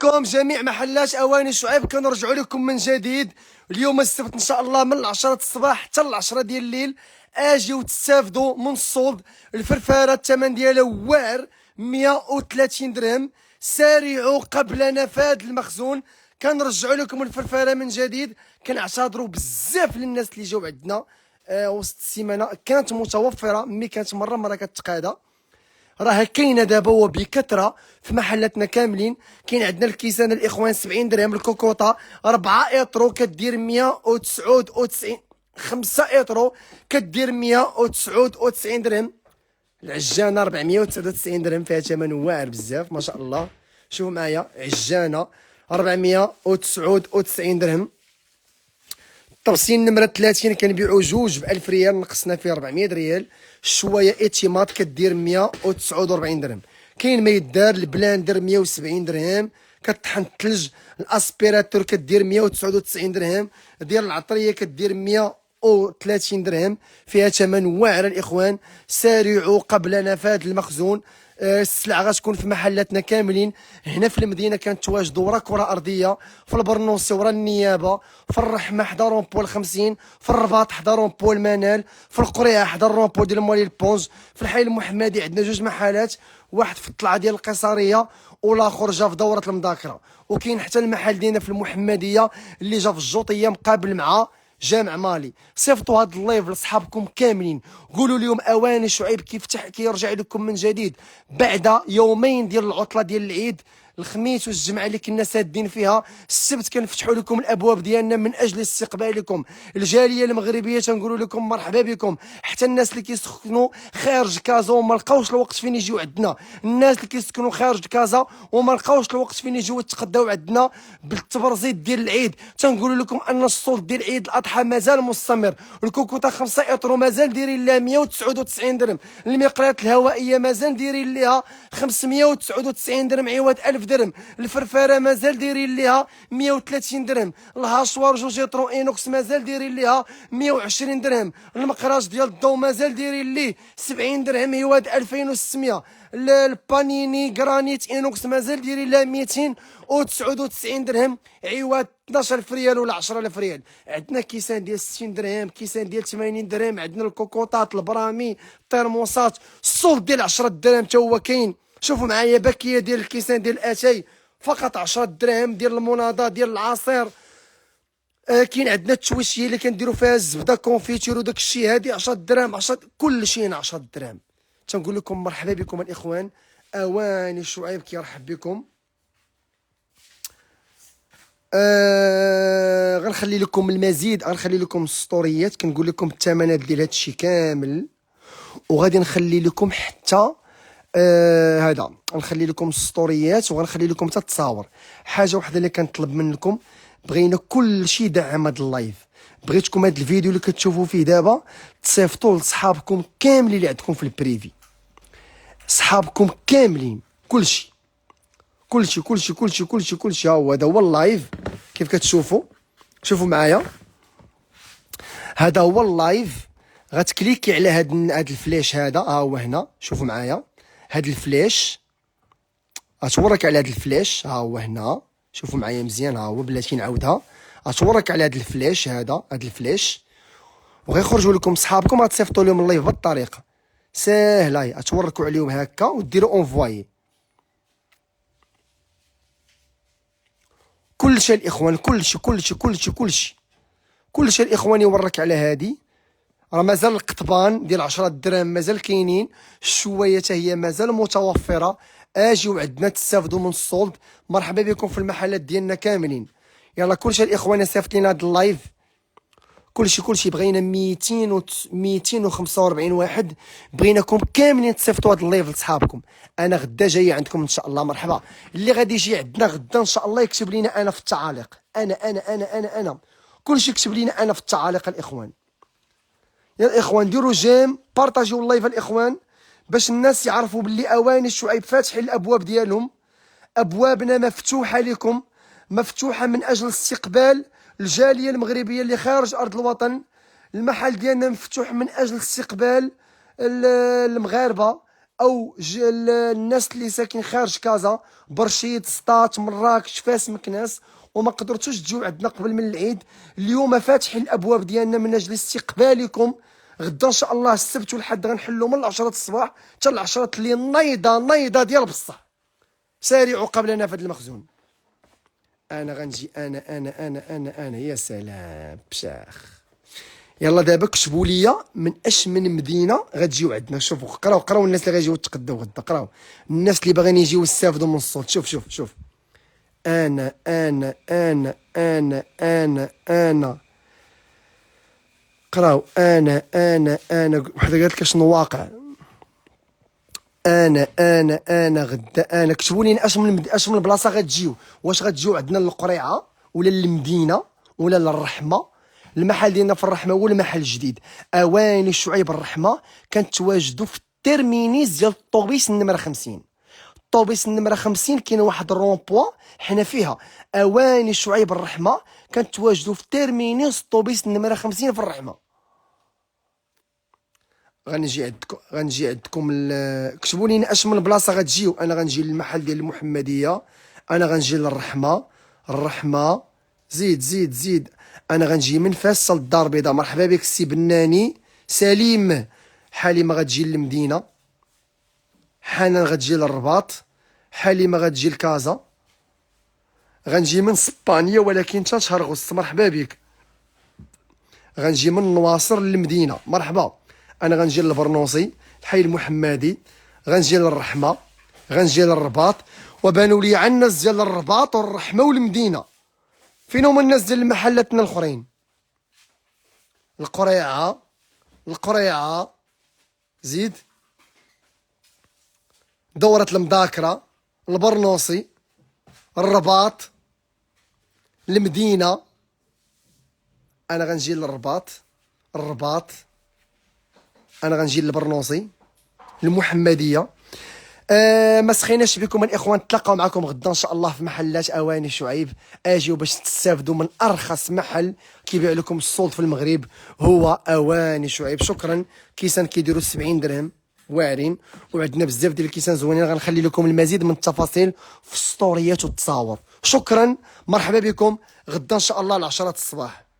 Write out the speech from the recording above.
عليكم جميع محلات اواني شعيب، كنرجعوا لكم من جديد اليوم السبت ان شاء الله من 10 الصباح حتى 10 ديال الليل. اجيو تستافدوا من الصولد. الفرفاره الثمن ديالها واعر 130 درهم. سارعوا قبل نفاذ المخزون. كنرجعوا لكم الفرفاره من جديد. كنعتذروا بزاف للناس اللي جاو عندنا وسط السيمانه، كانت متوفره مي كانت مره كتقادا. راه كاينه دابا وبكثره في محلاتنا كاملين. كاين عندنا الكيسان الاخوان 70 درهم، الكوكوطه 4 اطرو كدير 199، 5 اطرو كدير 199 درهم. العجانه 499 درهم، فيها ثمن واعر بزاف ما شاء الله. شوفوا معايا عجانه 499 درهم. الطبسين نمره 30 كنبيعوا جوج ب 1000 ريال، نقصنا فيه 400 ريال. الشوايه ايتيمات كدير 149 درهم. كاين ما يدار البلاندر 170 درهم، كطحن الثلج. الاسبيراتور كدير 199 درهم، ديال العطريه كدير 130 درهم. فيها ثمن واعر الاخوان. سارعوا قبل نفاذ المخزون. السلعه غتكون في محلاتنا كاملين. هنا في المدينه كنتواجدوا ورا كره ارضيه، في البرنوسي ورا النيابه، في الرحمه حدا رومبول 50، في الرباط حدا رومبول المنال، في القريعه حدا رومبول ديال موالي البونج. في الحي المحمدي عندنا جوج محلات، واحد في الطلعه ديال القيصريه والاخر جا في دوره المذاكره. وكاين حتى المحل ديالنا في المحمديه اللي جا في الجوطيه مقابل مع جامع مالي. صيفطوا هاد اللايف لصحابكم كاملين، قولوا لهم اواني شعيب كيرجع لكم من جديد بعد يومين ديال العطله ديال العيد. الخميس والجمعه اللي كنا سادين فيها، السبت كنفتحوا لكم الابواب ديالنا من اجل استقبالكم. الجاليه المغربيه تنقولوا لكم مرحبا بكم. حتى الناس اللي كيسكنوا خارج كازا وما لقاوش الوقت فين يجيو عندنا، الناس اللي كيسكنوا خارج كازا وما لقاوش الوقت فين يجيو يتقداو عندنا بالتبرزيد ديال العيد، تنقولوا لكم ان الصولد ديال عيد الاضحى مازال مستمر. الكوكوطه 5 اطرو مازال دايرين لها 199 درهم. المقلاة الهوائيه مازال دايرين لها 599 درهم عوض 1000 درهم. الفرفاره مازال دايرين لها 130 درهم. الهاشوار جوج اطرو اينوكس مازال دايرين لها 120 درهم. المقراج ديال الضو مازال دايرين ليه 70 درهم عوض 2600. البانيني جرانيت اينوكس مازال دايرين لها 299 درهم عوض 12000 ريال ولا 10000 ريال. عندنا كيسان ديال 60 درهم، كيسان ديال 80 درهم. عندنا الكوكوطات، البرامي، الترموسات. الصولد ديال 10 درهم حتى هو كاين. شوفوا معايا باكيه ديال الكيسان ديال اتاي فقط 10 دراهم. ديال المناضه، ديال العصير. كاين عندنا التويشيه اللي كنديروا فيها الزبده كونفيتير وداك الشيء، هادي 10 دراهم. 10 كل شيء 10 دراهم. تنقول لكم مرحبا بكم الاخوان. اواني شعيب كيرحب بكم. غنخلي لكم المزيد، غنخلي لكم السطوريات، كنقول لكم الثمنات ديال هذا الشيء كامل. وغادي نخلي لكم حتى هذا، غنخلي لكم السطوريات وغنخلي لكم حتى التصاور. حاجه واحده اللي كنطلب منكم، بغينا كل شيء يدعم هذا اللايف. بغيتكم هذا الفيديو اللي كتشوفوا فيه دابا تصيفطوه لصحابكم كاملين اللي عندكم في البريفي، صحابكم كاملين. كلشي ها هو، هذا هو اللايف كيف كتشوفوا. شوفوا معايا، هذا هو اللايف. غتكليكي على هاد الفلاش هذا، ها هو هنا. شوفوا معايا هاد الفلاش، غتورك على هاد الفلاش، ها هو هنا. شوفوا معايا مزيان، ها هو بلاتي نعاودها. غتورك على هاد الفلاش هذا، هاد الفلاش، وغيخرجوا لكم صحابكم. غتصيفطوا لهم اللايف بالطريقه ساهله، غتوركوا عليهم هكا وديروا اونفوايي. كلشي الاخوان، كلشي الاخوان يورك على هادي. راه مازال القطبان ديال 10 دراهم مازال كاينين. الشوايه حتى هي مازال متوفره. اجيو عندنا تستافدوا من الصولد. مرحبا بكم في المحلات ديالنا كاملين. يلا كلشي الاخوان يصيفط لينا هذا اللايف. كلشي بغينا 245 واحد. بغيناكم كاملين تصيفطوا هذا اللايف لصحابكم. انا غدا جاي عندكم ان شاء الله. مرحبا. اللي غادي يجي عندنا غدا ان شاء الله يكتب لينا انا في التعاليق. انا كلشي يكتب لينا انا في التعاليق الاخوان. يا الاخوان ديروا جيم، بارطاجيو اللايف الاخوان، باش الناس يعرفوا باللي اواني شعيب فاتحين الابواب ديالهم. ابوابنا مفتوحه لكم، مفتوحه من اجل استقبال الجاليه المغربيه اللي خارج ارض الوطن. المحل ديالنا مفتوح من اجل استقبال المغاربه او الناس اللي ساكن خارج كازا، برشيد، سطات، مراكش، فاس، مكناس، وما قدرتوش تجيو عندنا قبل من العيد. اليوم فاتحين الابواب ديالنا من اجل استقبالكم. غدا ان شاء الله السبت والحد غنحلوا من 10 الصباح حتى 10 الليل، نايضه ديال بصح. سارعوا قبلنا في هذا المخزون. انا غنجي انا يا سلام بشاخ. يلا دابا كتبوا لي من اشمن مدينه غتجيو عندنا. شوفوا قراو الناس اللي غيجيو يتقداو غدا، قراو الناس اللي باغيين يجيو يستافدوا من الصوت. شوف انا قراو انا وحده قالت لك شنو واقع. انا غدا انا. كتبوا لي اش من بلاصه غتجيو. واش غتجيو عندنا للقريعه ولا للمدينه ولا للرحمه؟ المحل ديالنا في الرحمه هو المحل الجديد. اواني شعيب الرحمه كنتواجدوا في الترمينيس ديال الطوبيس النمره 50. الطوبيس النمره 50 كاين واحد الرومبوا حنا فيها. اواني شعيب الرحمه كنتواجدوا في ترمينيس الطوبيس النمره 50 في الرحمه. غنجي عندكم كتبوا لي اش من بلاصه غتجيو. انا غنجي للمحل ديال المحمديه، انا غنجي الرحمه. زيد انا غنجي من فاس للدار البيضاء. مرحبا بك السي بناني. سليم حليمه غتجي للمدينه، حنان غتجي للرباط، حليمه غتجي لكازا. غنجي من اسبانيا ولكن تا شهر غسط. مرحبا بك. غنجي من نواصر للمدينه. مرحبا. انا غنجي للبرنوصي، الحي المحمدي، غنجي للرحمه، غنجي للرباط. وبانوا لي عن الناس ديال الرباط والرحمه والمدينه. فين هما الناس ديال محلاتنا الاخرين؟ القريعه زيد، دورة المذاكره، البرنوصي، الرباط، المدينه. انا غنجي للرباط، انا غنجي للبرنوصي، المحمديه. ما سخيناش بكم الاخوان. نتلاقاو معكم غدا ان شاء الله في محلات اواني شعيب. اجيو باش تستافدوا من ارخص محل كيبيع لكم الصوت في المغرب هو اواني شعيب. شكرا. كيسان كيديروا 70 درهم واعرين، وعندنا بزاف ديال الكيسان زوينين. غنخلي لكم المزيد من التفاصيل في السطوريات والتصاور. شكرا. مرحبا بكم غدا ان شاء الله 10 الصباح.